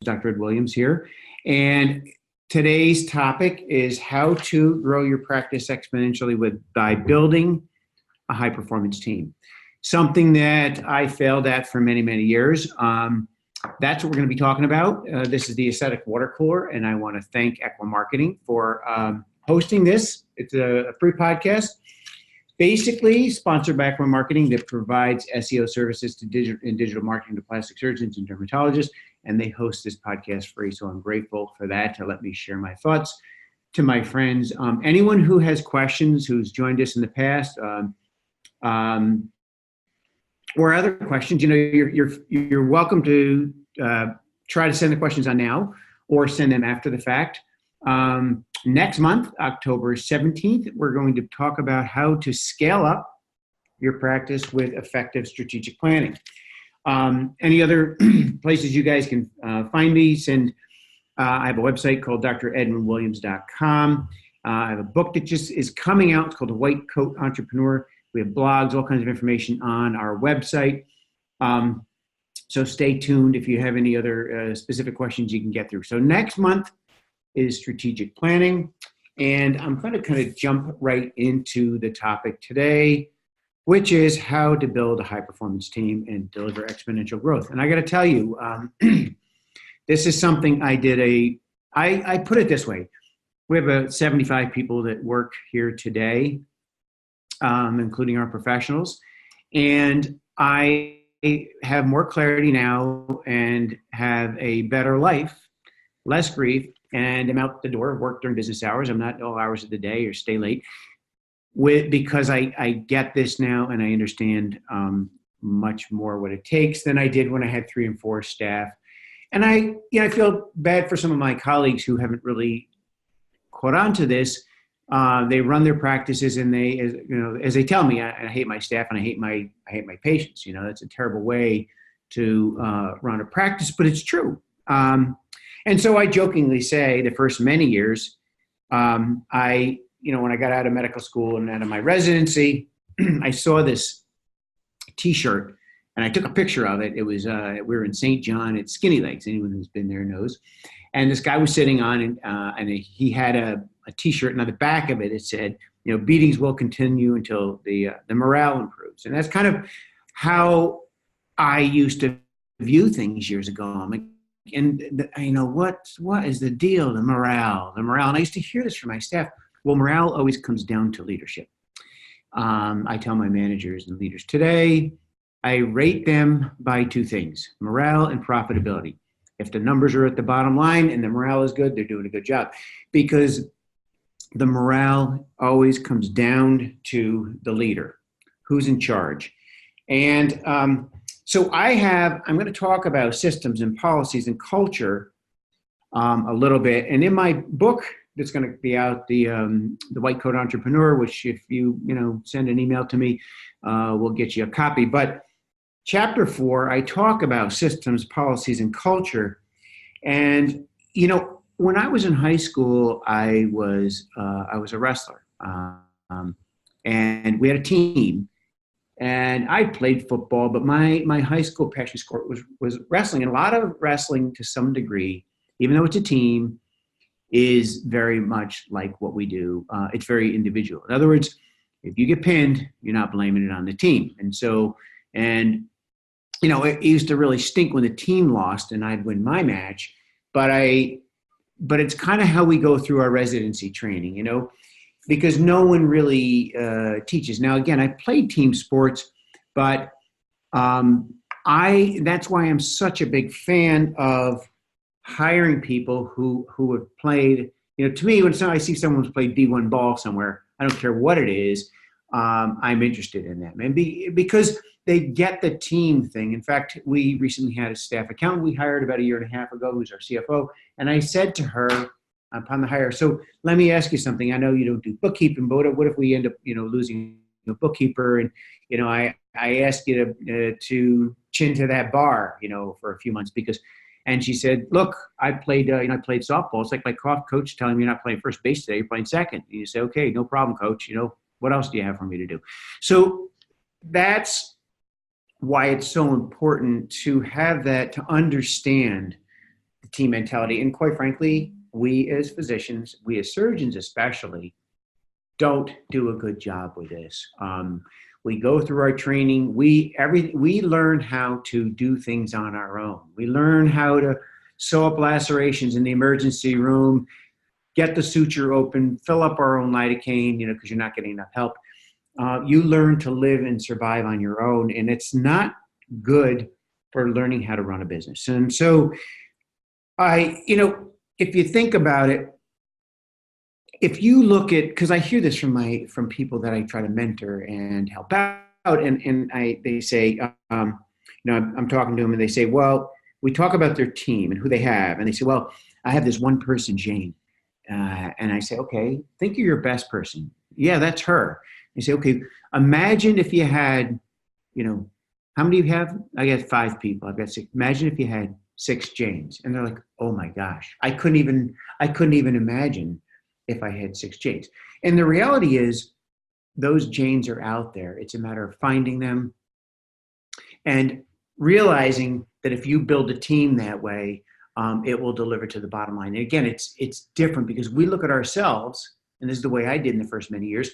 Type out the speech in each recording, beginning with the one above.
Dr. Edwin Williams here. And today's topic is how to grow your practice exponentially by building a high performance team. Something that I failed at for many, many years. That's what we're going to be talking about. This is the Aesthetic Water Cooler, and I want to thank Equa Marketing for hosting this. It's a free podcast, basically sponsored by Equa Marketing, that provides SEO services to digital marketing to plastic surgeons and dermatologists, and they host this podcast free. So I'm grateful for that, to let me share my thoughts to my friends. Anyone who has questions, who's joined us in the past, or other questions, you're welcome to try to send the questions on now or send them after the fact. Next month, October 17th, we're going to talk about how to scale up your practice with effective strategic planning. Any other places you guys can find me? I have a website called Dr.EdwinWilliams.com. I have a book that just is coming out. It's called The White Coat Entrepreneur. We have blogs, all kinds of information on our website. So stay tuned. If you have any other specific questions, you can get through. So next month is strategic planning. And I'm going to kind of jump right into the topic today, which is how to build a high-performance team and deliver exponential growth. And I got to tell you, this is something I put it this way. We have about 75 people that work here today, including our professionals. And I have more clarity now and have a better life, less grief, and I'm out the door, work during business hours. I'm not all hours of the day or stay late, because I get this now and I understand much more what it takes than I did when I had 3 and 4 staff. And I feel bad for some of my colleagues who haven't really caught on to this. They run their practices, and as they tell me, I hate my staff and I hate my patients. That's a terrible way to run a practice, but it's true. And so I jokingly say the first many years, when I got out of medical school and out of my residency, I saw this T-shirt and I took a picture of it. It was, we were in St. John at Skinny Legs. Anyone who's been there knows. And this guy was sitting on, and he had a T-shirt, and on the back of it, it said, beatings will continue until the morale improves. And that's kind of how I used to view things years ago. I'm like, what is the deal? The morale. And I used to hear this from my staff. Well, morale always comes down to leadership. I tell my managers and leaders today, I rate them by 2 things: morale and profitability. If the numbers are at the bottom line and the morale is good, they're doing a good job, because the morale always comes down to the leader, who's in charge. And so I'm going to talk about systems and policies and culture a little bit. And in my book that's going to be out, the White Coat Entrepreneur, which if you send an email to me, we'll get you a copy. But Chapter 4, I talk about systems, policies, and culture. And, when I was in high school, I was a wrestler. And we had a team. And I played football, but my high school passion sport was wrestling. And a lot of wrestling, to some degree, even though it's a team, is very much like what we do. It's very individual. In other words, if you get pinned, you're not blaming it on the team. It used to really stink when the team lost and I'd win my match, but it's kind of how we go through our residency training, because no one really teaches. Now, again, I played team sports, but that's why I'm such a big fan of hiring people who have played. To me, when I see someone who's played D1 ball somewhere, I don't care what it is, I'm interested in that, man, because they get the team thing. In fact, we recently had a staff accountant we hired about 1.5 years ago, who's our CFO. And I said to her upon the hire, so let me ask you something. I know you don't do bookkeeping, but what if we end up, losing a bookkeeper? And, I asked you to chin to that bar, for a few months and she said, look, I played softball. It's like my coach telling me you're not playing first base today, you're playing second. And you say, okay, no problem, coach. What else do you have for me to do? So that's why it's so important to have that, to understand the team mentality. And quite frankly, we as physicians, we as surgeons especially, don't do a good job with this. We go through our training. We learn how to do things on our own. We learn how to sew up lacerations in the emergency room, get the suture open, fill up our own lidocaine, because you're not getting enough help. You learn to live and survive on your own, and it's not good for learning how to run a business. And so if you think about it, if you look at, because I hear this from people that I try to mentor and help out, and they say, I'm talking to them and they say, well, we talk about their team and who they have, and they say, well, I have this one person, Jane, and I say, okay, think of your best person. Yeah, that's her. They say, okay, imagine if you had, how many do you have? I got 5 people. I've got 6. Imagine if you had 6 Janes, and they're like, oh my gosh, I couldn't even imagine if I had 6 Janes. And the reality is those Janes are out there. It's a matter of finding them and realizing that if you build a team that way, it will deliver to the bottom line. And again, it's different because we look at ourselves, and this is the way I did in the first many years,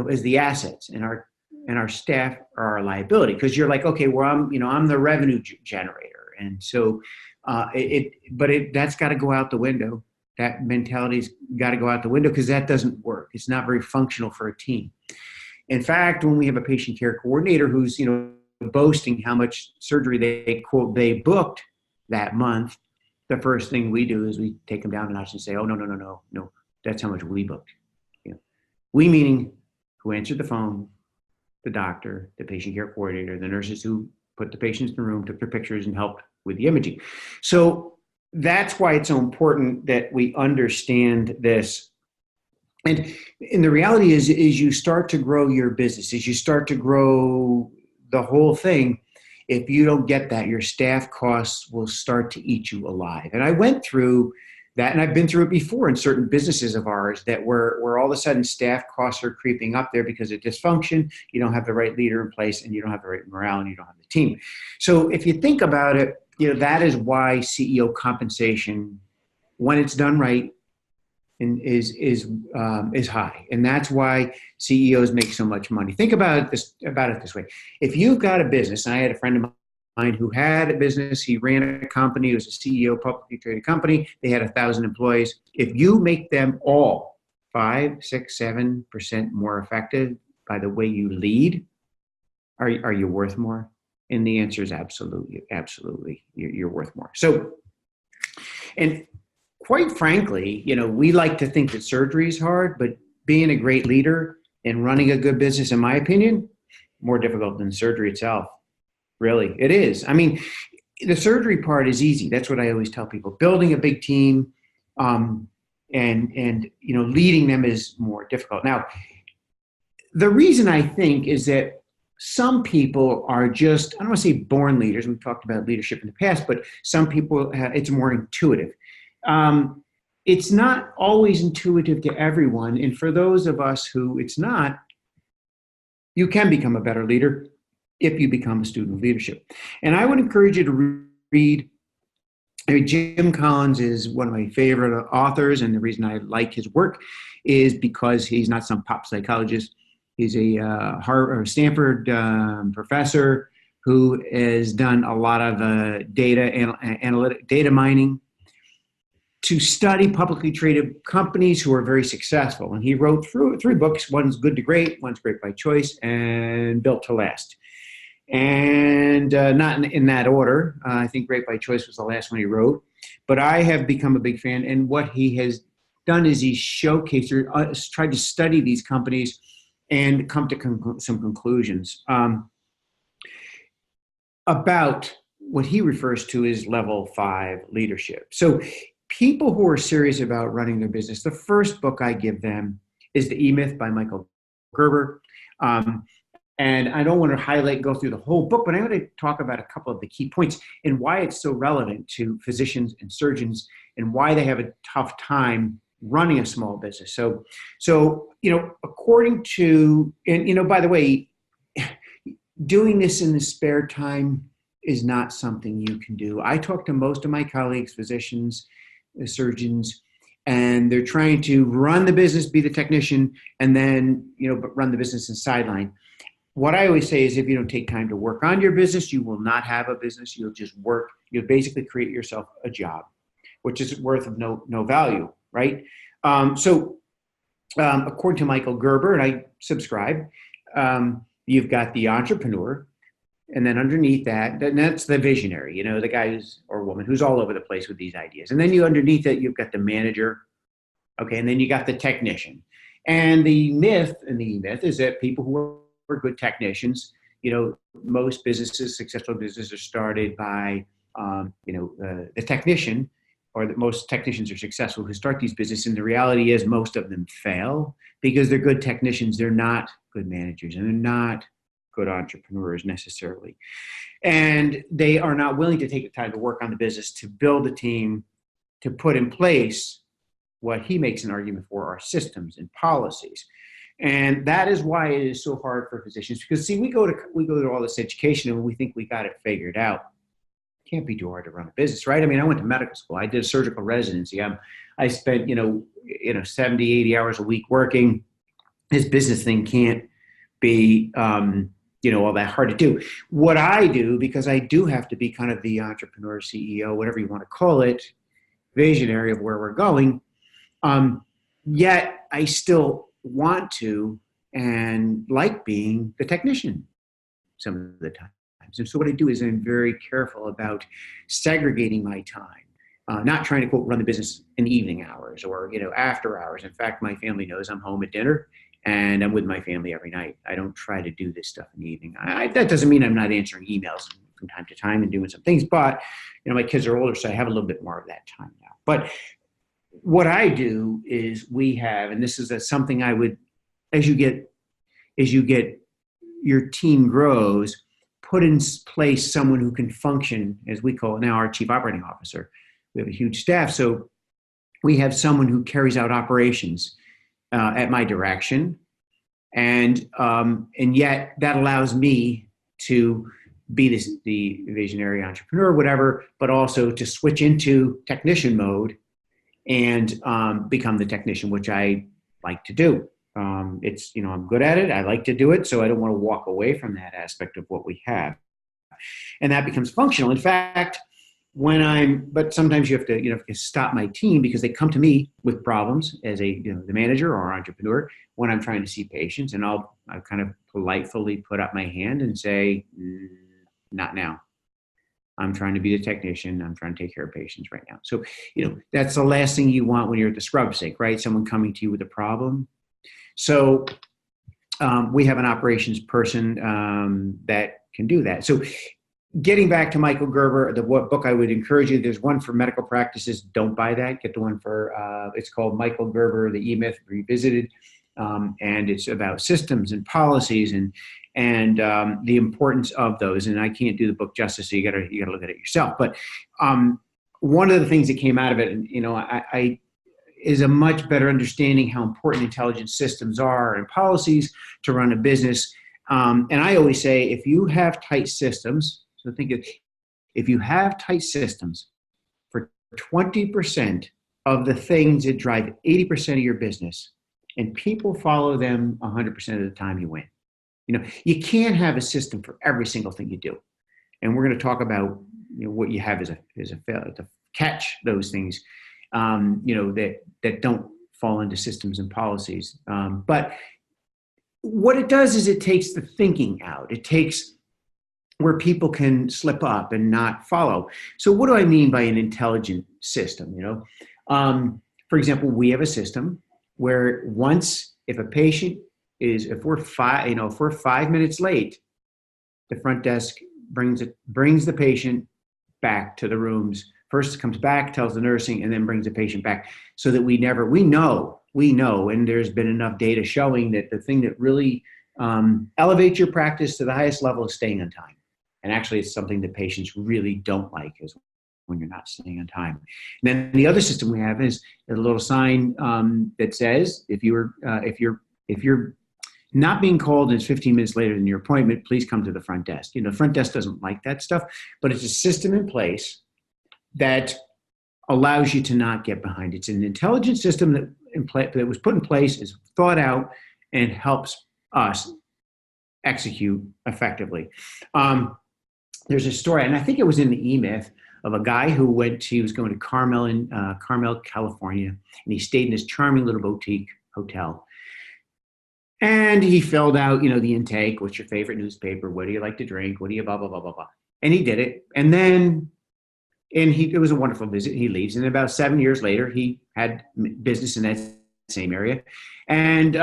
as the assets, and our staff are our liability. Because you're like, okay, well, I'm the revenue generator, and so that's got to go out the window. That mentality's got to go out the window because that doesn't work. It's not very functional for a team. In fact, when we have a patient care coordinator who's boasting how much surgery they booked that month, the first thing we do is we take them down a notch and say, oh, no, that's how much we booked. We meaning who answered the phone, the doctor, the patient care coordinator, the nurses who put the patients in the room, took their pictures, and helped with the imaging. So that's why it's so important that we understand this. And the reality is you start to grow your business, as you start to grow the whole thing, if you don't get that, your staff costs will start to eat you alive. And I went through that, and I've been through it before in certain businesses of ours that where all of a sudden staff costs are creeping up there because of dysfunction. You don't have the right leader in place, and you don't have the right morale, and you don't have the team. So if you think about it, that is why CEO compensation, when it's done right, is high, and that's why CEOs make so much money. Think about it this way: if you've got a business, and I had a friend of mine who had a business, he ran a company, he was a CEO, publicly traded company. They had 1,000 employees. If you make them all 5, 6, 7% more effective by the way you lead, are you worth more? And the answer is absolutely. You're worth more. So, and quite frankly, we like to think that surgery is hard, but being a great leader and running a good business, in my opinion, more difficult than surgery itself. Really, it is. I mean, the surgery part is easy. That's what I always tell people. Building a big team, and leading them is more difficult. Now, the reason I think is that some people are just, I don't want to say born leaders. We've talked about leadership in the past, but some people, it's more intuitive. It's not always intuitive to everyone. And for those of us who it's not, you can become a better leader if you become a student of leadership. And I would encourage you to read, Jim Collins is one of my favorite authors. And the reason I like his work is because he's not some pop psychologist. He's a Stanford professor who has done a lot of data mining to study publicly traded companies who are very successful. And he wrote through 3 books. One's Good to Great, one's Great by Choice, and Built to Last. And not in that order. I think Great by Choice was the last one he wrote. But I have become a big fan. And what he has done is he's showcased or tried to study these companies and come to some conclusions about what he refers to as level 5 leadership. So people who are serious about running their business, the first book I give them is The EMyth by Michael Gerber. And I don't want to go through the whole book, but I'm going to talk about a couple of the key points and why it's so relevant to physicians and surgeons and why they have a tough time running a small business. So according to, and by the way, doing this in the spare time is not something you can do. I talk to most of my colleagues, physicians, surgeons, and they're trying to run the business, be the technician, and then, but run the business and sideline. What I always say is if you don't take time to work on your business, you will not have a business. You'll just work. You'll basically create yourself a job, which is worth of no value, right? According to Michael Gerber, and I subscribe, you've got the entrepreneur, and then underneath that, that's the visionary, the guy or woman who's all over the place with these ideas. And then underneath that, you've got the manager, okay, and then you got the technician. And the myth in the EMyth is that people who are good technicians, most businesses, successful businesses are started by, the technician, or that most technicians are successful who start these businesses. And the reality is most of them fail because they're good technicians. They're not good managers, and they're not good entrepreneurs necessarily. And they are not willing to take the time to work on the business, to build a team, to put in place what he makes an argument for are systems and policies. And that is why it is so hard for physicians, because see, we go to all this education and we think we got it figured out. It can't be too hard to run a business, right? I mean, I went to medical school. I did a surgical residency. I spent, 70, 80 hours a week working. This business thing can't be, all that hard to do. What I do, because I do have to be kind of the entrepreneur, CEO, whatever you want to call it, visionary of where we're going, yet I still want to and like being the technician some of the times. And so what I do is I'm very careful about segregating my time, not trying to, quote, run the business in the evening hours or, after hours. In fact, my family knows I'm home at dinner and I'm with my family every night. I don't try to do this stuff in the evening. That doesn't mean I'm not answering emails from time to time and doing some things, but, my kids are older, so I have a little bit more of that time now. But what I do is we have, and this is something I would, as you get your team grows, put in place someone who can function, as we call it now, our chief operating officer. We have a huge staff, so we have someone who carries out operations at my direction, and yet that allows me to be the visionary entrepreneur, whatever, but also to switch into technician mode and become the technician, which I like to do. It's, I'm good at it. I like to do it. So I don't want to walk away from that aspect of what we have. And that becomes functional. In fact, but sometimes you have to, stop my team because they come to me with problems as the manager or entrepreneur when I'm trying to see patients. And I kind of politely put up my hand and say, not now. I'm trying to be the technician. I'm trying to take care of patients right now. So, that's the last thing you want when you're at the scrub sink, right? Someone coming to you with a problem. So we have an operations person that can do that. So getting back to Michael Gerber, the book I would encourage you, there's one for medical practices. Don't buy that. Get the one for, it's called Michael Gerber, the EMyth Revisited. And it's about systems and policies and the importance of those. And I can't do the book justice, so you gotta look at it yourself. But one of the things that came out of it, and is a much better understanding how important intelligent systems are and policies to run a business. And I always say, if you have tight systems, so think if you have tight systems for 20% of the things that drive 80% of your business, and people follow them 100% of the time, you win. You can't have a system for every single thing you do. And we're going to talk about what you have as a failure to catch those things, that don't fall into systems and policies. But what it does is it takes the thinking out. It takes where people can slip up and not follow. So what do I mean by an intelligent system? For example, we have a system where if we're 5 minutes late, the front desk brings the patient back to the rooms. First comes back, tells the nursing, and then brings the patient back, so that we know, and there's been enough data showing that the thing that really elevates your practice to the highest level is staying on time. And actually, it's something that patients really don't like, is when you're not staying on time. And then the other system we have is a little sign that says if you're not being called is 15 minutes later than your appointment, please come to the front desk. The front desk doesn't like that stuff, but it's a system in place that allows you to not get behind. It's an intelligent system that was put in place, is thought out, and helps us execute effectively. There's a story, and I think it was in the EMyth, of a guy who was going to Carmel, California, and he stayed in this charming little boutique hotel. And he filled out, the intake. What's your favorite newspaper? What do you like to drink? What do you blah, blah, blah, blah, blah. And he did it. And then, it was a wonderful visit. He leaves. And about 7 years later, he had business in that same area. And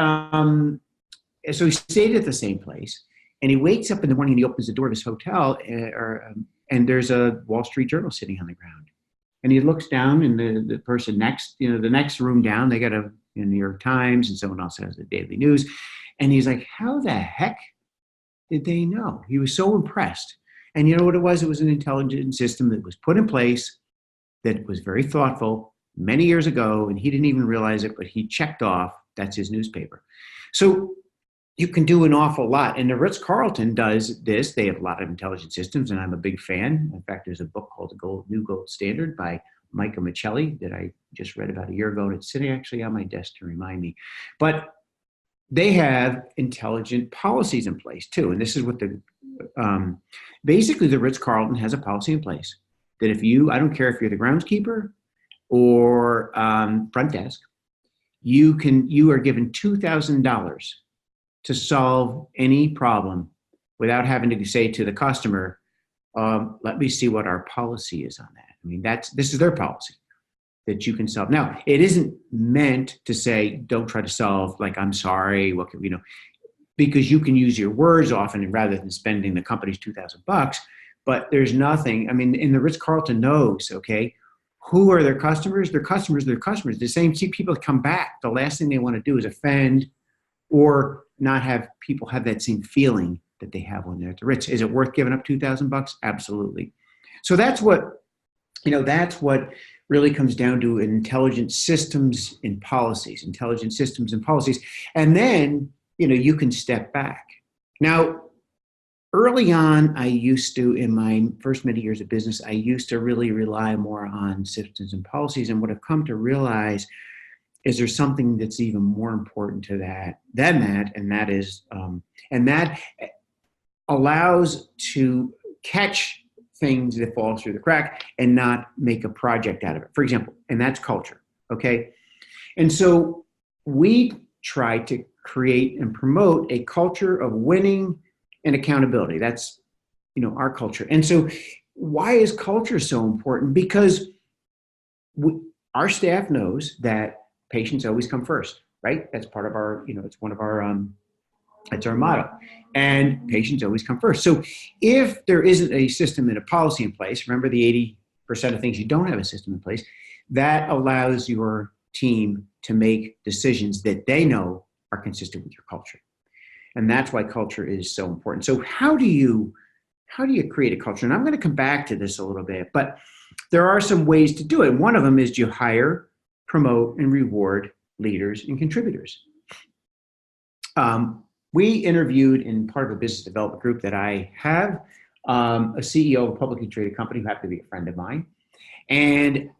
so he stayed at the same place. And he wakes up in the morning and he opens the door of his hotel, and there's a Wall Street Journal sitting on the ground. And he looks down, and the person next, the next room down, they got a New York Times, and someone else has the Daily News. And he's like, how the heck did they know? He was so impressed. And you know what it was? It was an intelligent system that was put in place, that was very thoughtful many years ago, and he didn't even realize it, but he checked off, that's his newspaper. So you can do an awful lot. And the Ritz-Carlton does this. They have a lot of intelligent systems, and I'm a big fan. In fact, there's a book called The New Gold Standard by Micah Michelli that I just read about a year ago, and it's sitting actually on my desk to remind me. But they have intelligent policies in place too. And this is what basically the Ritz-Carlton has a policy in place that I don't care if you're the groundskeeper or front desk, you are given $2,000 to solve any problem without having to say to the customer, let me see what our policy is on that. I mean, this is their policy that you can solve. Now, it isn't meant to say, don't try to solve, like, I'm sorry, what can because you can use your words often rather than spending the company's $2,000. But there's nothing, and the Ritz-Carlton knows, okay, who are their customers? Their customers. The same people that come back, the last thing they want to do is offend or not have people have that same feeling that they have when they're at the Ritz. Is it worth giving up $2,000? Absolutely. So that's what really comes down to intelligent systems and policies, And then, you can step back. Now, early on, I used to, in my first many years of business, I used to really rely more on systems and policies. And what I've come to realize is there's something that's even more important to that than that, and that is, and that allows to catch things that fall through the crack and not make a project out of it. For example, and that's culture, okay? And so we try to create and promote a culture of winning and accountability. That's, our culture. And so why is culture so important? Because our staff knows that patients always come first, right? That's part of our, it's one of our, it's our motto. And patients always come first. So if there isn't a system and a policy in place, remember the 80% of things you don't have a system in place, that allows your team to make decisions that they know are consistent with your culture. And that's why culture is so important. So how do you create a culture? And I'm going to come back to this a little bit, but there are some ways to do it. One of them is you hire, promote, and reward leaders and contributors. We interviewed in part of a business development group that I have, a CEO of a publicly traded company who happened to be a friend of mine. And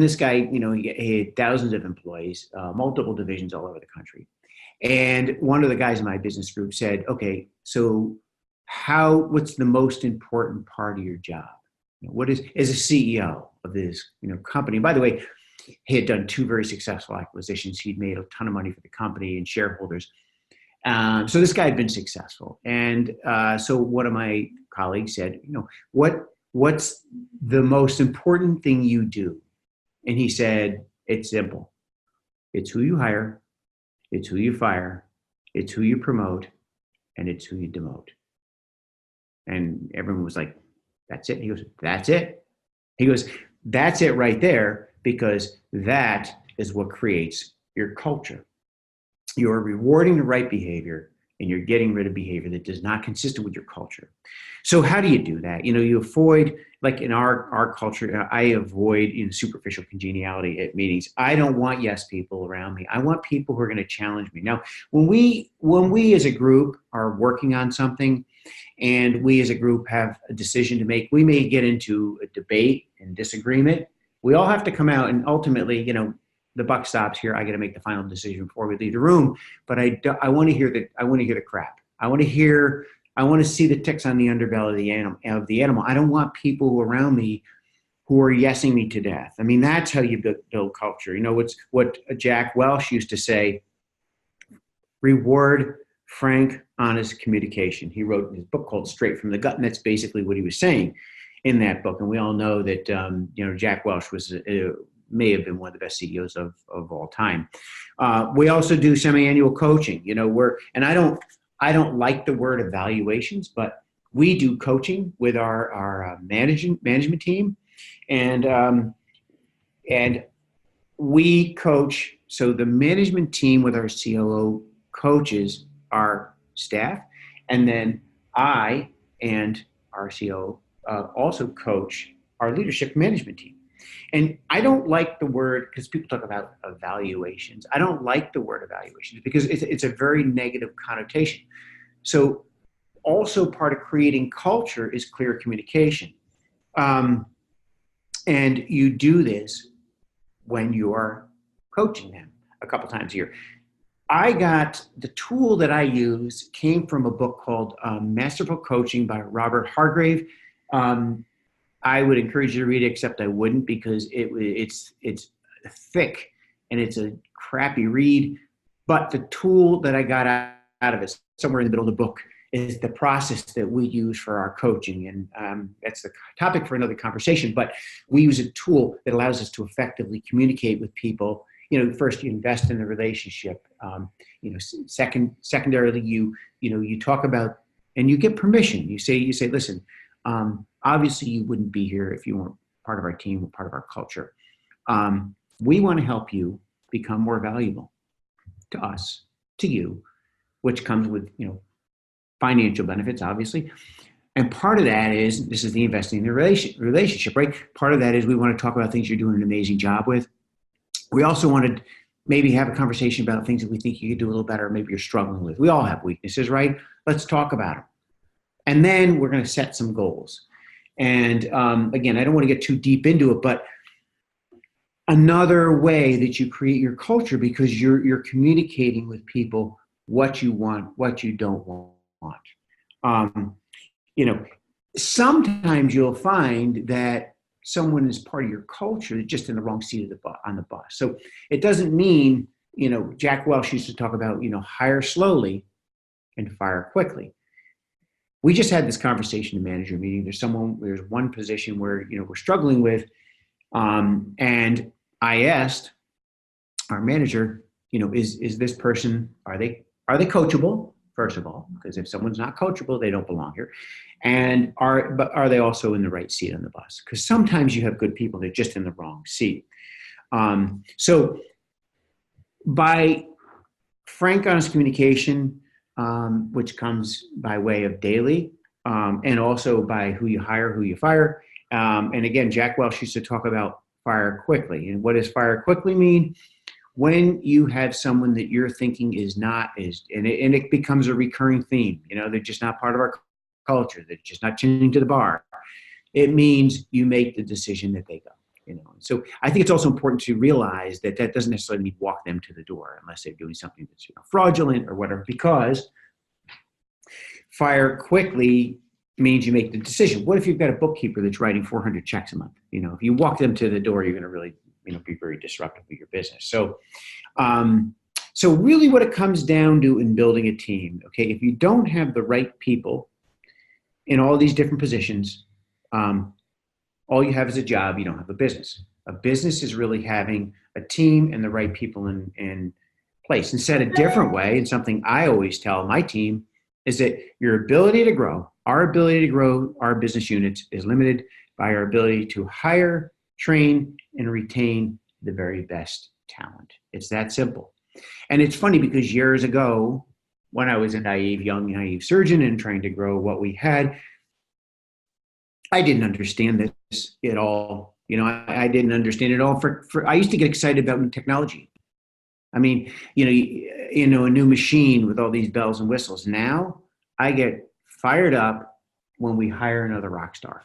this guy, he had thousands of employees, multiple divisions all over the country. And one of the guys in my business group said, okay, so what's the most important part of your job? What is, as a CEO of this, company? By the way, he had done 2 very successful acquisitions. He'd made a ton of money for the company and shareholders. So this guy had been successful. And so one of my colleagues said, what's the most important thing you do? And he said, it's simple. It's who you hire, it's who you fire, it's who you promote, and it's who you demote. And everyone was like, that's it? He goes, that's it. He goes, that's it right there, because that is what creates your culture. You're rewarding the right behavior and you're getting rid of behavior that is not consistent with your culture. So how do you do that? You avoid, like in our culture, I avoid superficial congeniality at meetings. I don't want yes people around me. I want people who are going to challenge me. Now, when we as a group are working on something, and we as a group have a decision to make, we may get into a debate and disagreement. We all have to come out, and ultimately, the buck stops here. I got to make the final decision before we leave the room. But I want to hear the crap. I want to see the ticks on the underbelly of the animal. I don't want people around me who are yesing me to death. I mean, that's how you build culture. What Jack Welch used to say: reward frank, honest communication. He wrote in his book called Straight from the Gut, and that's basically what he was saying in that book. And we all know that Jack Welch may have been one of the best CEOs of all time. We also do semi-annual coaching. And I don't like the word evaluations, but we do coaching with our management team, and we coach. So the management team with our COO coaches our staff, and then I and our COO also coach our leadership management team. And I don't like the word, because people talk about evaluations. I don't like the word evaluations because it's a very negative connotation. So also part of creating culture is clear communication. And you do this when you are coaching them a couple times a year. The tool that I use came from a book called Masterful Coaching by Robert Hargrave. I would encourage you to read it, except I wouldn't, because it's thick and it's a crappy read. But the tool that I got out of it, somewhere in the middle of the book, is the process that we use for our coaching. And that's the topic for another conversation. But we use a tool that allows us to effectively communicate with people. First you invest in the relationship. Secondarily, you talk about, and you get permission. You say, listen, obviously you wouldn't be here if you weren't part of our team or part of our culture. We want to help you become more valuable to us, to you, which comes with, financial benefits, obviously. And part of that is, this is the investing in the relationship, right? Part of that is we want to talk about things you're doing an amazing job with. We also want to maybe have a conversation about things that we think you could do a little better, or maybe you're struggling with. We all have weaknesses, right? Let's talk about them. And then we're going to set some goals. And again, I don't want to get too deep into it, but another way that you create your culture, because you're communicating with people what you want, what you don't want. Sometimes you'll find that someone is part of your culture just in the wrong seat on the bus. So it doesn't mean, Jack Welch used to talk about, hire slowly and fire quickly. We just had this conversation in manager meeting. There's one position where, we're struggling with, and I asked our manager, is this person, are they coachable? First of all, because if someone's not coachable, they don't belong here. And are they also in the right seat on the bus? Because sometimes you have good people that are just in the wrong seat. So by frank, honest communication, which comes by way of daily, and also by who you hire, who you fire. And again, Jack Welch used to talk about fire quickly. And what does fire quickly mean? When you have someone that you're thinking is not, and it becomes a recurring theme, they're just not part of our culture, they're just not tuning to the bar, it means you make the decision that they go. So I think it's also important to realize that doesn't necessarily mean walk them to the door unless they're doing something that's fraudulent or whatever, because fire quickly means you make the decision. What if you've got a bookkeeper that's writing 400 checks a month? If you walk them to the door, you're going to really be very disruptive of your business. So really what it comes down to in building a team, okay, if you don't have the right people in all these different positions, all you have is a job, you don't have a business. A business is really having a team and the right people in place. And said a different way, and something I always tell my team, is that our ability to grow our business units is limited by our ability to hire, train, and retain the very best talent. It's that simple. And it's funny because years ago, when I was a young, naive surgeon and trying to grow what we had, I didn't understand this at all. I didn't understand it all. I used to get excited about new technology. I mean, a new machine with all these bells and whistles. Now I get fired up when we hire another rock star.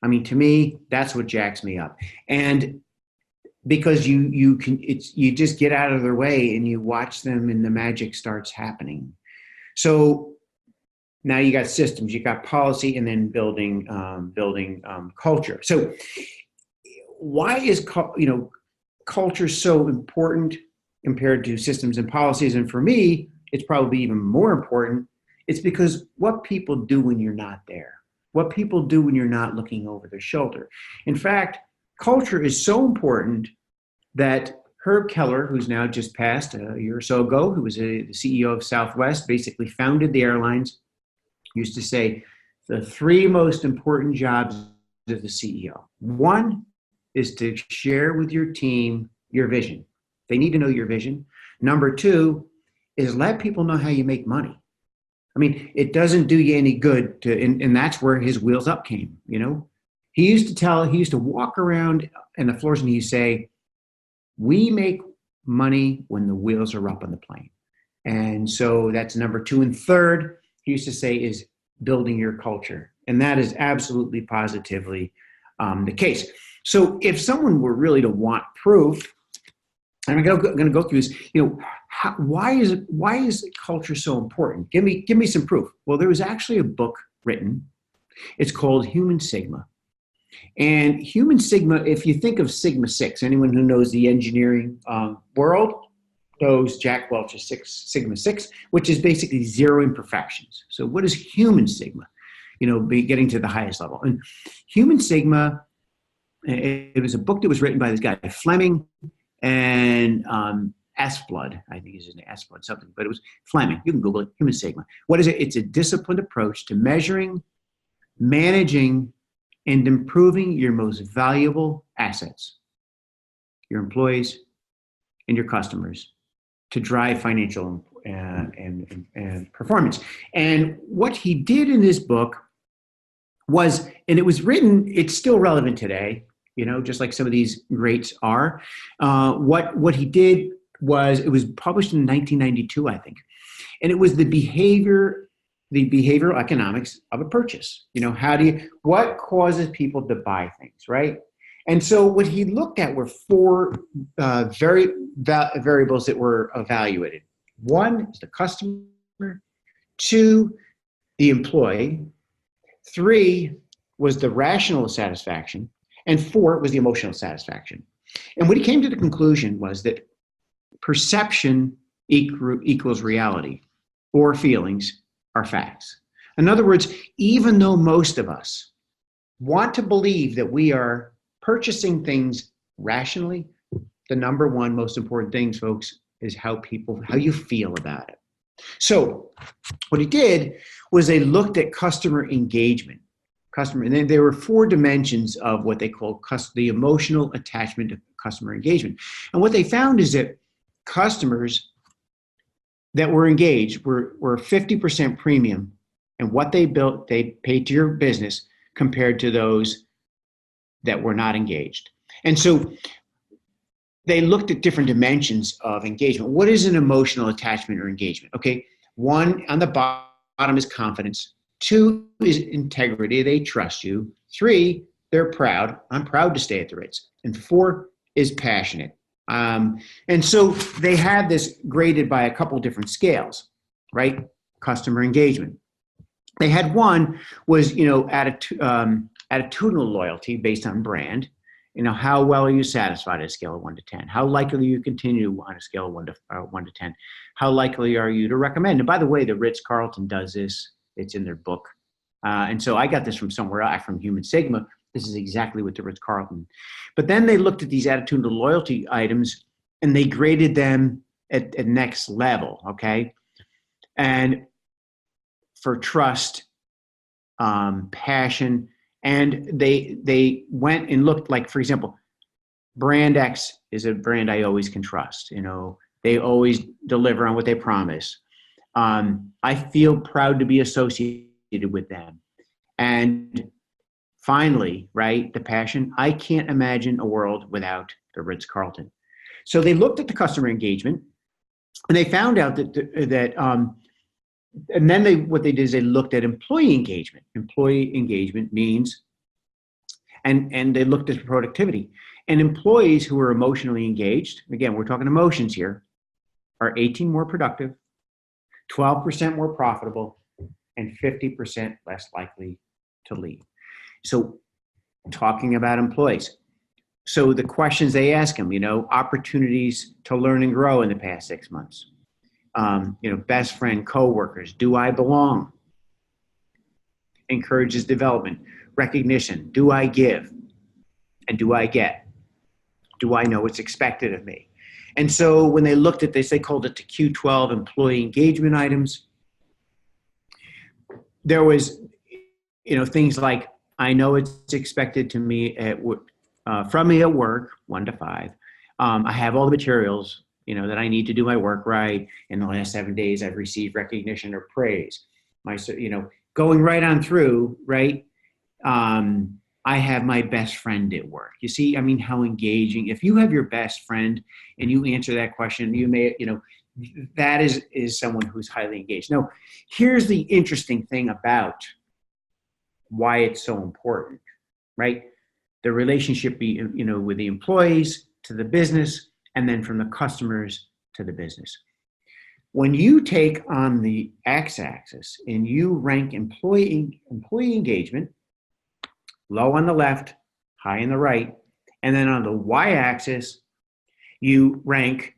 I mean, to me, that's what jacks me up. And because you just get out of their way and you watch them and the magic starts happening. So now you got systems, you got policy, and then building culture. So why is culture so important compared to systems and policies? And for me, it's probably even more important. It's because what people do when you're not there, what people do when you're not looking over their shoulder. In fact, culture is so important that Herb Keller, who's now just passed a year or so ago, who was the CEO of Southwest, basically founded the airlines, used to say the 3 most important jobs of the CEO. 1 is to share with your team your vision. They need to know your vision. Number 2 is let people know how you make money. I mean, it doesn't do you any good and that's where his wheels up came, He used to walk around in the floors and he'd say, we make money when the wheels are up on the plane. And so that's number 2. And third, he used to say, is building your culture. And that is absolutely positively the case. So if someone were really to want proof, and I'm going to go through this, why is culture so important? Give me some proof. Well, there was actually a book written. It's called Human Sigma. And Human Sigma, if you think of Sigma 6, anyone who knows the engineering world knows Jack Welch's Sigma 6, which is basically 0 imperfections. So what is Human Sigma? Getting to the highest level. And Human Sigma, it was a book that was written by this guy, Fleming, and Esplod, I think is an Esplod something, but it was Fleming. You can Google it, Human Sigma. What is it? It's a disciplined approach to measuring, managing, and improving your most valuable assets, your employees and your customers, to drive financial and performance. And what he did in this book was, and it was written, it's still relevant today, just like some of these greats are. What he did was, it was published in 1992, I think, and it was the behavioral economics of a purchase. What causes people to buy things, right? And so what he looked at were 4 variables that were evaluated. 1 is the customer, 2, the employee, 3 was the rational satisfaction, and 4 was the emotional satisfaction. And what he came to the conclusion was that perception equals reality, or feelings are facts. In other words, even though most of us want to believe that we are purchasing things rationally, the number 1 most important thing, folks, is how you feel about it. So what he did was they looked at customer engagement. And then there were 4 dimensions of what they call the emotional attachment to customer engagement. And what they found is that customers that were engaged were 50% premium in what they paid to your business compared to those that were not engaged. And so they looked at different dimensions of engagement. What is an emotional attachment or engagement? Okay, 1 on the bottom is confidence. 2 is integrity. They trust you. 3, they're proud. I'm proud to stay at the Ritz. And 4 is passionate. And so they had this graded by a couple different scales, right? Customer engagement. They had 1 was, attitudinal loyalty based on brand. How well are you satisfied at a scale of 1 to 10? How likely are you to continue on a scale of 1 to 10? How likely are you to recommend? And by the way, the Ritz-Carlton does this. It's in their book. And so I got this from somewhere else, from Human Sigma. This is exactly what the Ritz-Carlton. But then they looked at these attitudinal loyalty items and they graded them at next level, okay? And for trust, passion, and they went and looked, like, for example, brand X is a brand I always can trust. They always deliver on what they promise. I feel proud to be associated with them. And finally, right, the passion, I can't imagine a world without the Ritz-Carlton. So they looked at the customer engagement, and they found out and then what they did is they looked at employee engagement. Employee engagement means, and they looked at productivity. And employees who are emotionally engaged, again, we're talking emotions here, are 18 more productive, 12% more profitable, and 50% less likely to leave. So talking about employees. So the questions they ask them, opportunities to learn and grow in the past 6 months. Best friend, coworkers, do I belong? Encourages development, recognition, do I give? And do I get? Do I know what's expected of me? And so when they looked at this, they called it the Q12 employee engagement items. There was, things like, I know it's expected to me from me at work, 1 to 5. I have all the materials, that I need to do my work right. In the last 7 days, I've received recognition or praise. Going right on through, right? I have my best friend at work. You see, how engaging. If you have your best friend and you answer that question, you may, that is someone who's highly engaged. Now, here's the interesting thing about why it's so important, right? The relationship, with the employees to the business, and then from the customers to the business. When you take on the x-axis and you rank employee engagement, low on the left, high on the right, and then on the y-axis, you rank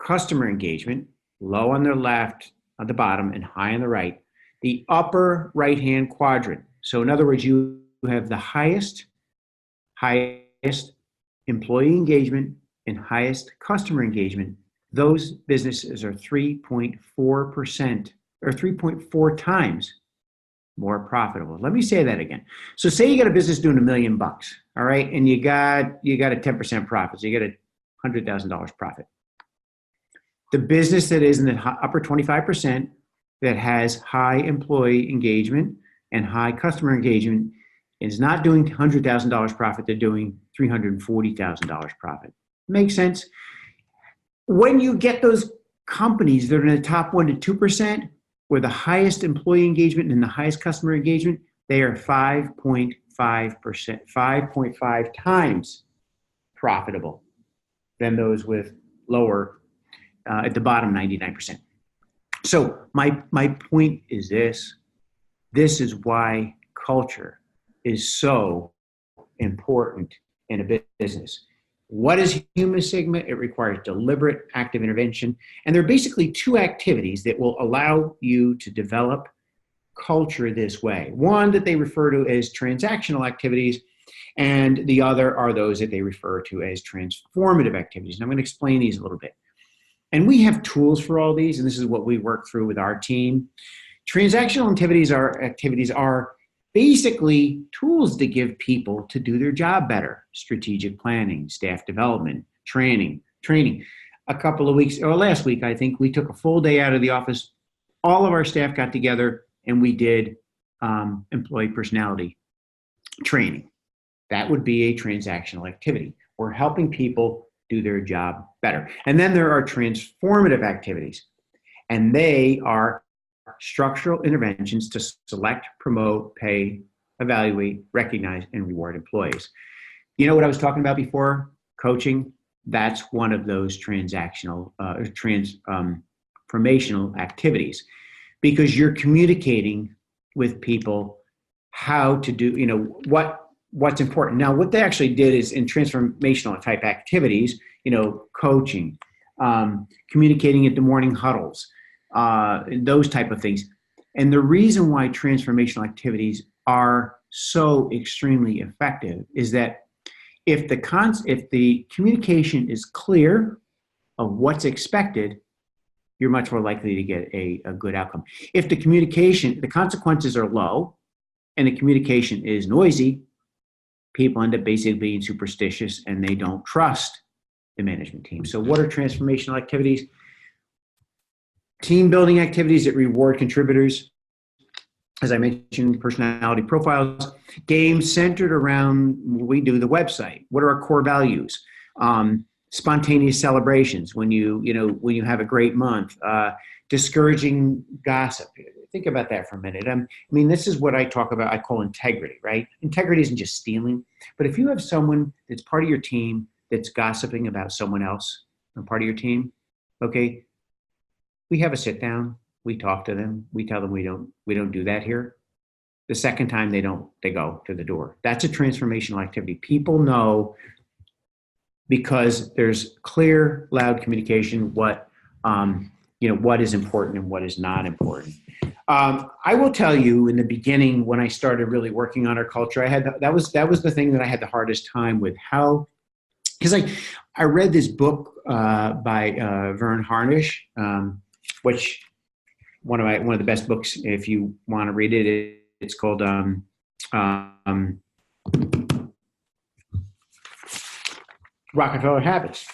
customer engagement, low on the left, at the bottom, and high on the right, the upper right-hand quadrant. So in other words, you have the highest employee engagement and highest customer engagement. Those businesses are 3.4% or 3.4 times more profitable. Let me say that again. So say you got a business doing $1 million, all right, and you got a 10% profit, so you get a $100,000 profit. The business that is in the upper 25% that has high employee engagement and high customer engagement is not doing $100,000 profit, they're doing $340,000 profit. Makes sense? When you get those companies that are in the top 1% to 2%, with the highest employee engagement and the highest customer engagement, they are 5.5 times profitable than those with lower, at the bottom, 99%. So my point is this is why culture is so important in a business. What is Human Sigma? It requires deliberate, active intervention. And there are basically 2 activities that will allow you to develop culture this way. One that they refer to as transactional activities, and the other are those that they refer to as transformative activities. And I'm going to explain these a little bit. And we have tools for all these, and this is what we work through with our team. Transactional activities are basically tools to give people to do their job better. Strategic planning, staff development, training. A couple of weeks, or last week, I think, we took a full day out of the office. All of our staff got together and we did employee personality training. That would be a transactional activity. We're helping people do their job better. And then there are transformative activities, and they are structural interventions to select, promote, pay, evaluate, recognize, and reward employees. You know what I was talking about before? Coaching. That's one of those transformational activities, because you're communicating with people how to do, what's important. Now, what they actually did is in transformational type activities, coaching, communicating at the morning huddles, those type of things. And the reason why transformational activities are so extremely effective is that if the communication is clear of what's expected, you're much more likely to get a good outcome. If the consequences are low and the communication is noisy, people end up basically being superstitious and they don't trust the management team. So what are transformational activities? Team building activities that reward contributors. As I mentioned, personality profiles. Games centered around what we do, the website. What are our core values? Spontaneous celebrations when when you have a great month. Discouraging gossip. Think about that for a minute. I mean, this is what I talk about. I call integrity, right? Integrity isn't just stealing, but if you have someone that's part of your team that's gossiping about someone else and part of your team, okay, we have a sit down. We talk to them. We tell them we don't do that here. The second time they go to the door. That's a transformational activity. People know because there's clear, loud communication what is important and what is not important. I will tell you, in the beginning, when I started really working on our culture, that was the thing that I had the hardest time with. How, because I read this book by Vern Harnish, which one of the best books if you want to read it. It's called Rockefeller Habits.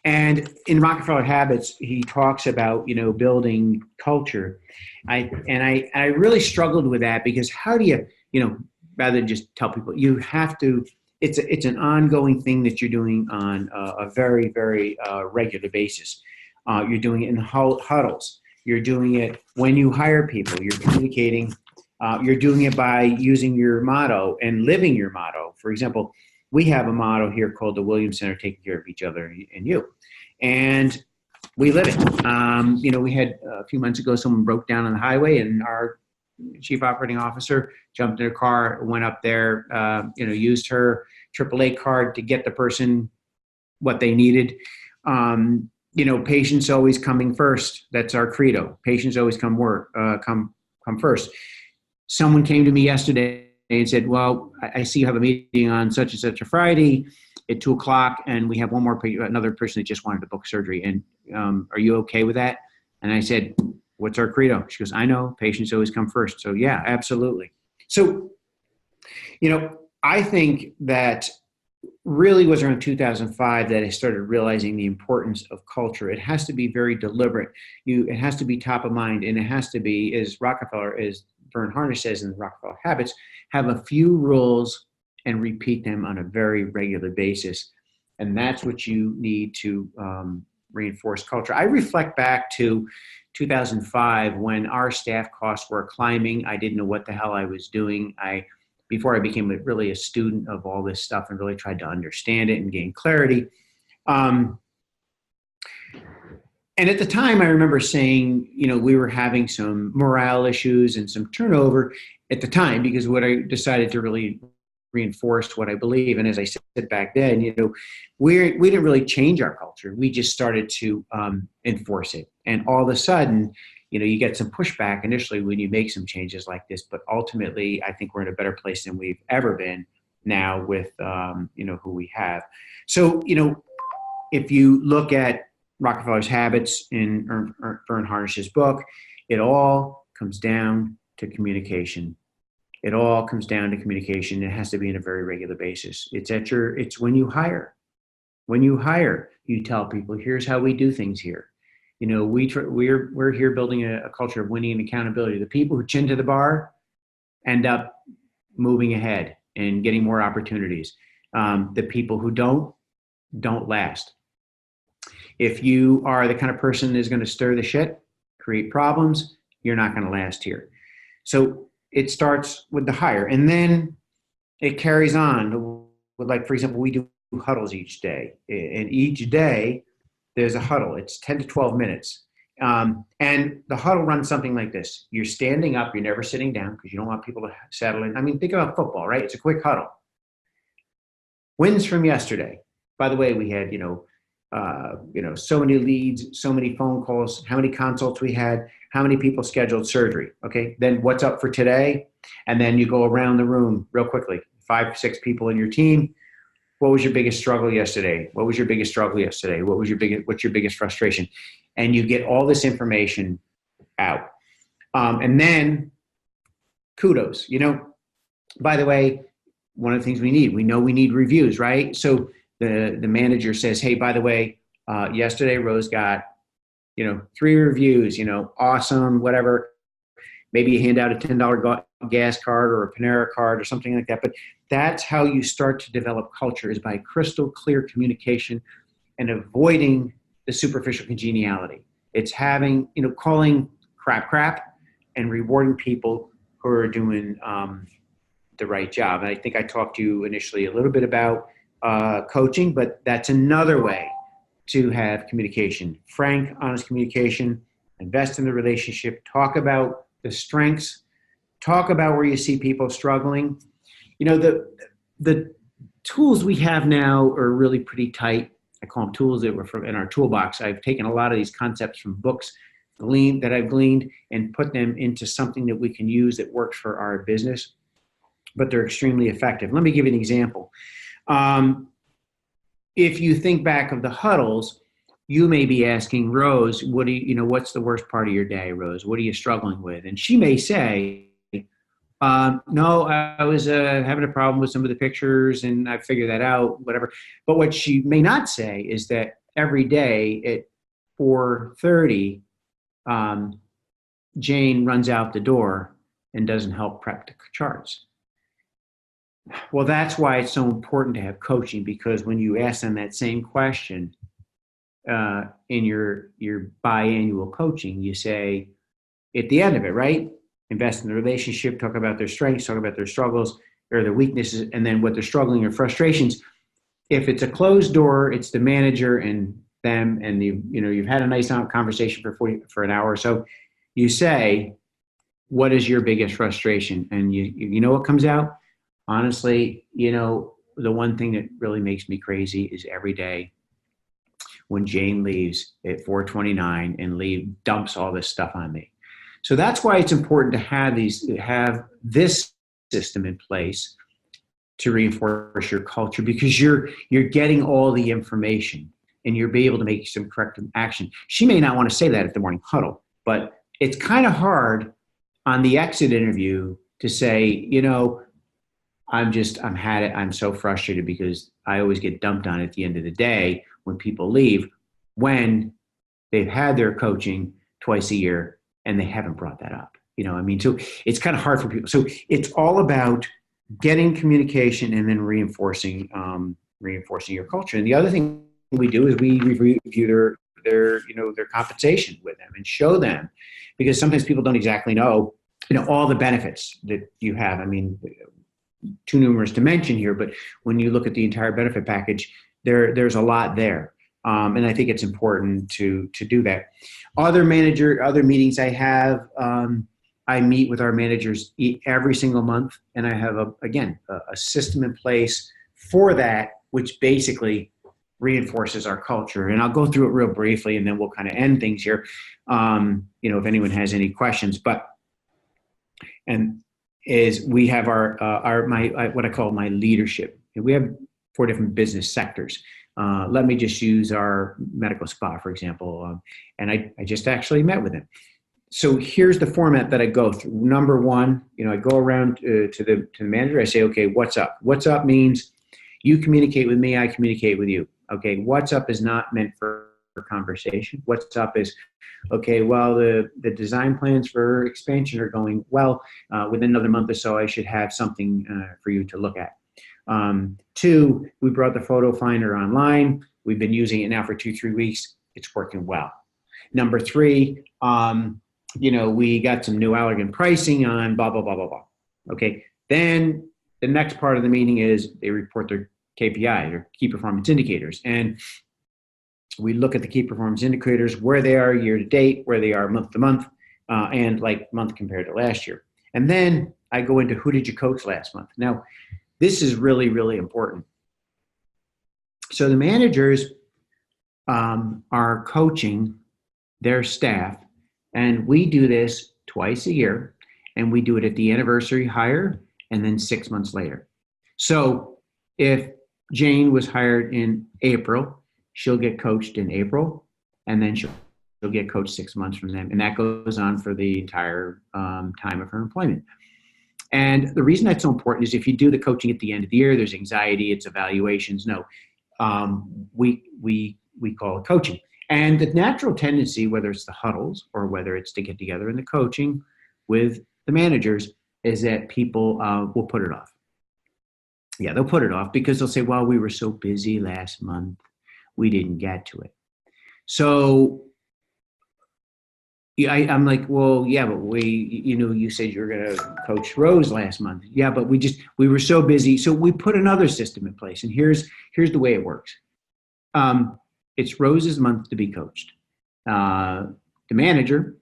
And in Rockefeller Habits, he talks about, building culture. I really struggled with that because how do you, rather than just tell people, you have to, it's an ongoing thing that you're doing on a very, very regular basis. You're doing it in huddles. You're doing it when you hire people. You're communicating. You're doing it by using your motto and living your motto. For example, we have a motto here called the Williams Center, taking care of each other and you. And we live it. We had a few months ago, someone broke down on the highway and our chief operating officer jumped in her car, went up there, used her AAA card to get the person what they needed. Patients always coming first. That's our credo. Patients always come first. Someone came to me yesterday and said, well, I see you have a meeting on such and such a Friday at 2:00, and we have another person that just wanted to book surgery. And are you okay with that? And I said, what's our credo? She goes, I know, patients always come first. So yeah, absolutely. So, I think that really was around 2005 that I started realizing the importance of culture. It has to be very deliberate. It has to be top of mind, and it has to be, as Vern Harnish says in the Rockefeller Habits, have a few rules and repeat them on a very regular basis. And that's what you need to reinforce culture. I reflect back to 2005 when our staff costs were climbing. I didn't know what the hell I was doing. Before I became really a student of all this stuff and really tried to understand it and gain clarity. And at the time, I remember saying, we were having some morale issues and some turnover at the time, because what I decided to really reinforce what I believe. And as I said back then, we didn't really change our culture. We just started to enforce it. And all of a sudden, you get some pushback initially when you make some changes like this. But ultimately, I think we're in a better place than we've ever been now with, who we have. So, if you look at Rockefeller's Habits in Vern Harnish's book, it all comes down to communication. It all comes down to communication. It has to be on a very regular basis. It's when you hire. When you hire, you tell people, here's how we do things here. We're here building a culture of winning and accountability. The people who chin to the bar end up moving ahead and getting more opportunities. The people who don't last. If you are the kind of person that's going to stir the shit, create problems, you're not going to last here. So it starts with the hire, and then it carries on. Like, for example, we do huddles each day, and each day there's a huddle. It's 10 to 12 minutes. And the huddle runs something like this. You're standing up. You're never sitting down because you don't want people to settle in. I mean, think about football, right? It's a quick huddle. Wins from yesterday. By the way, we had, so many leads, so many phone calls, how many consults we had, how many people scheduled surgery. Okay. Then what's up for today? And then you go around the room real quickly, 5, 6 people in your team. What was your biggest struggle yesterday? What was your biggest struggle yesterday? What's your biggest frustration? And you get all this information out. And then kudos, by the way, one of the things we need reviews, right? So the manager says, hey, by the way, yesterday Rose got, 3 reviews, awesome, whatever. Maybe you hand out a $10 gas card or a Panera card or something like that. But that's how you start to develop culture, is by crystal clear communication and avoiding the superficial congeniality. It's having, calling crap and rewarding people who are doing the right job. And I think I talked to you initially a little bit about coaching, but that's another way to have communication. Frank, honest communication, invest in the relationship, talk about the strengths, talk about where you see people struggling. The tools we have now are really pretty tight. I call them tools that were from in our toolbox. I've taken a lot of these concepts from books that I've gleaned and put them into something that we can use that works for our business, but they're extremely effective. Let me give you an example. If you think back of the huddles, you may be asking Rose, what's the worst part of your day, Rose? What are you struggling with? And she may say, no, I was having a problem with some of the pictures and I figured that out, whatever. But what she may not say is that every day at 4:30, Jane runs out the door and doesn't help prep the charts. Well, that's why it's so important to have coaching, because when you ask them that same question in your biannual coaching, you say at the end of it, right? Invest in the relationship, talk about their strengths, talk about their struggles or their weaknesses, and then what they're struggling or frustrations. If it's a closed door, it's the manager and them, and you've had a nice conversation for an hour or so. You say, what is your biggest frustration? And you know what comes out? Honestly, the one thing that really makes me crazy is every day when Jane leaves at 4:29 and dumps all this stuff on me. So that's why it's important to have this system in place to reinforce your culture, because you're getting all the information and you'll be able to make some corrective action. She may not want to say that at the morning huddle, but it's kind of hard on the exit interview to say, I'm so frustrated because I always get dumped on at the end of the day when people leave, when they've had their coaching twice a year and they haven't brought that up. So it's kind of hard for people. So it's all about getting communication and then reinforcing your culture. And the other thing we do is we review their compensation with them and show them, because sometimes people don't exactly know, all the benefits that you have. I mean, too numerous to mention here, but when you look at the entire benefit package, there's a lot there. And I think it's important to do that. Other meetings I have, I meet with our managers every single month, and I have a system in place for that, which basically reinforces our culture. And I'll go through it real briefly, and then we'll kind of end things here. If anyone has any questions, we have my what I call my leadership. We have 4 different business sectors. Let me just use our medical spa, for example. And I just actually met with him. So here's the format that I go through. Number 1, I go around to the manager. I say, okay, what's up? What's up means you communicate with me, I communicate with you. Okay, what's up is not meant for conversation. What's up is, okay, well, the design plans for expansion are going well. Within another month or so, I should have something for you to look at. 2, we brought the photo finder online. We've been using it now for 2-3 weeks. It's working well. Number 3, we got some new Allergan pricing on blah, blah, blah, blah, blah. Okay. Then the next part of the meeting is they report their KPI, their key performance indicators. And we look at the key performance indicators, where they are year to date, where they are month to month, and like month compared to last year. And then I go into who did you coach last month? Now, this is really, really important. So the managers are coaching their staff, and we do this twice a year, and we do it at the anniversary hire and then 6 months later. So if Jane was hired in April, she'll get coached in April, and then she'll get coached 6 months from then. And that goes on for the entire time of her employment. And the reason that's so important is if you do the coaching at the end of the year, there's anxiety, it's evaluations. No, we call it coaching. And the natural tendency, whether it's the huddles or whether it's to get together in the coaching with the managers, is that people will put it off. Yeah, they'll put it off because they'll say, well, we were so busy last month, we didn't get to it. So yeah, I'm like, well, yeah, but you said you were going to coach Rose last month. Yeah, but we were so busy. So we put another system in place. And here's the way it works. It's Rose's month to be coached. The manager,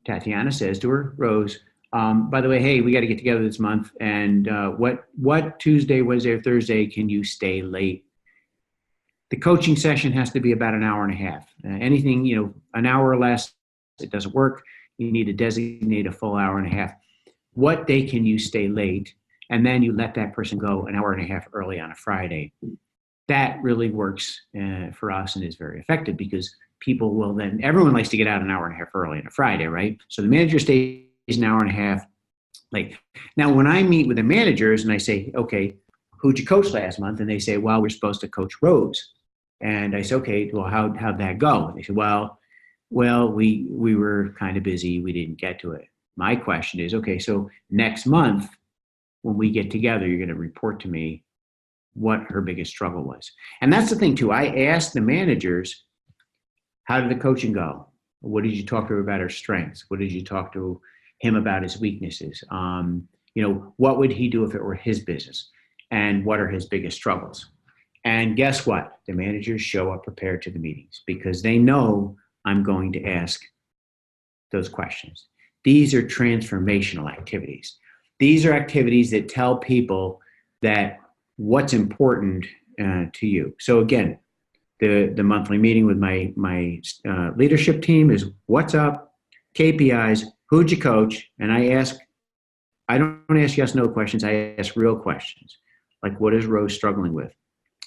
Tatiana, says to her, Rose, by the way, hey, we got to get together this month. And what Tuesday, Wednesday, or Thursday can you stay late? The coaching session has to be about an hour and a half. Anything, an hour or less, it doesn't work. You need to designate a full hour and a half. What day can you stay late? And then you let that person go an hour and a half early on a Friday. That really works for us and is very effective because people will then, everyone likes to get out an hour and a half early on a Friday, right? So the manager stays an hour and a half late. Now, when I meet with the managers and I say, okay, who'd you coach last month? And they say, well, we're supposed to coach Rose. And I say, okay, well, how'd that go? And they say, well, we were kind of busy. We didn't get to it. My question is, okay, so next month when we get together, you're going to report to me what her biggest struggle was. And that's the thing too. I asked the managers, how did the coaching go? What did you talk to her about her strengths? What did you talk to him about his weaknesses? What would he do if it were his business? And what are his biggest struggles? And guess what? The managers show up prepared to the meetings because they know I'm going to ask those questions. These are transformational activities. These are activities that tell people that what's important to you. So again, the monthly meeting with my leadership team is what's up, KPIs, who'd you coach? And I don't ask yes, no questions. I ask real questions. Like, what is Rose struggling with?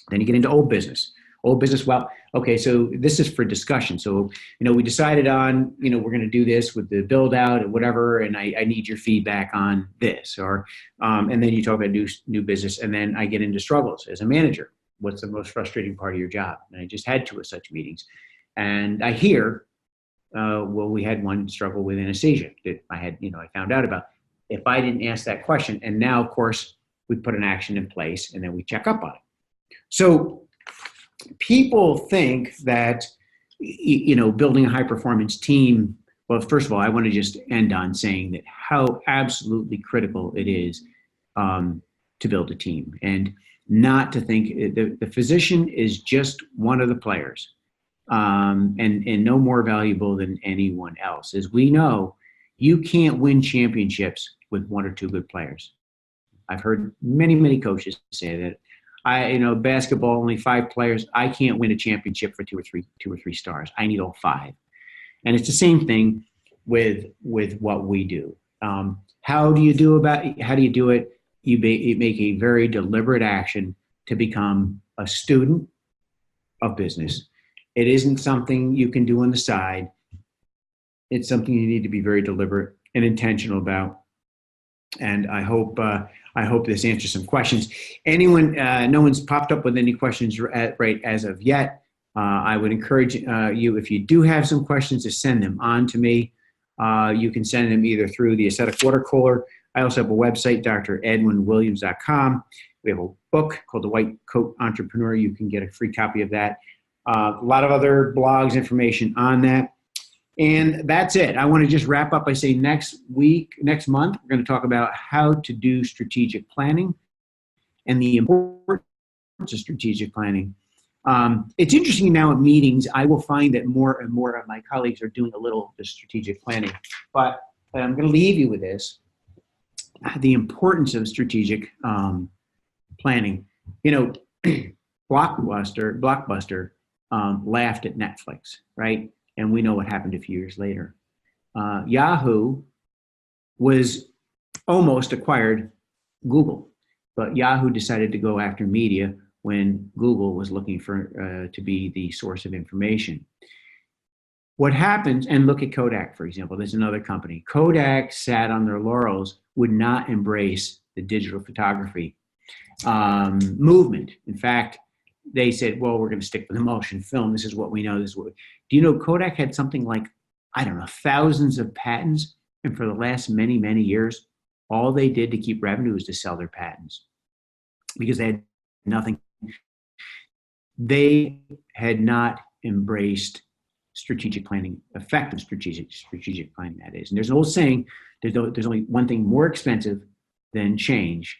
Then you get into old business. Well, okay, so this is for discussion. So, we decided on, we're going to do this with the build out and whatever, and I need your feedback on this. Or, and then you talk about new business, and then I get into struggles as a manager. What's the most frustrating part of your job? And I just had two of such meetings. And I hear, we had one struggle with anesthesia that I found out about. If I didn't ask that question, and now, of course, we put an action in place, and then we check up on it. So people think that, building a high performance team, well, first of all, I want to just end on saying that how absolutely critical it is to build a team and not to think the physician is just one of the players and no more valuable than anyone else. As we know, you can't win championships with one or two good players. I've heard many, many coaches say that. Basketball, only 5 players. I can't win a championship for two or three stars. I need all 5. And it's the same thing with what we do. How do you do it? You make a very deliberate action to become a student of business. It isn't something you can do on the side. It's something you need to be very deliberate and intentional about. And I hope this answers some questions. Anyone, no one's popped up with any questions right as of yet. I would encourage you, if you do have some questions, to send them on to me. You can send them either through the Ascetic Water Cooler. I also have a website, Dr.EdwinWilliams.com. We have a book called The White Coat Entrepreneur. You can get a free copy of that. A lot of other blogs, information on that. And that's it. I want to just wrap up by saying next month, we're going to talk about how to do strategic planning and the importance of strategic planning. It's interesting now at meetings, I will find that more and more of my colleagues are doing a little of strategic planning. But I'm going to leave you with this, the importance of strategic planning. Blockbuster laughed at Netflix, right? And we know what happened a few years later. Yahoo was almost acquired Google, but Yahoo decided to go after media when Google was looking for to be the source of information. What happens, and look at Kodak, for example, there's another company. Kodak sat on their laurels, would not embrace the digital photography movement. In fact, they said, well, we're going to stick with the motion film. This is what we know. This is what do you know? Kodak had something like, I don't know, thousands of patents. And for the last many, many years, all they did to keep revenue was to sell their patents because they had nothing. They had not embraced strategic planning, effective strategic planning, that is. And there's an old saying, there's only one thing more expensive than change,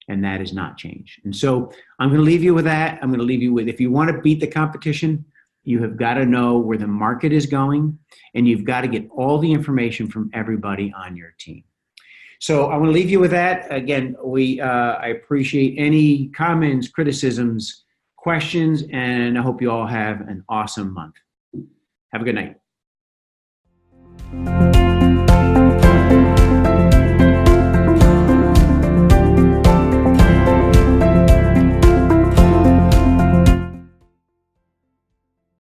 and that is not change. And so I'm going to leave you with that. I'm going to leave you with, if you want to beat the competition, you have got to know where the market is going, and you've got to get all the information from everybody on your team. So I want to leave you with that. Again, I appreciate any comments, criticisms, questions, and I hope you all have an awesome month. Have a good night.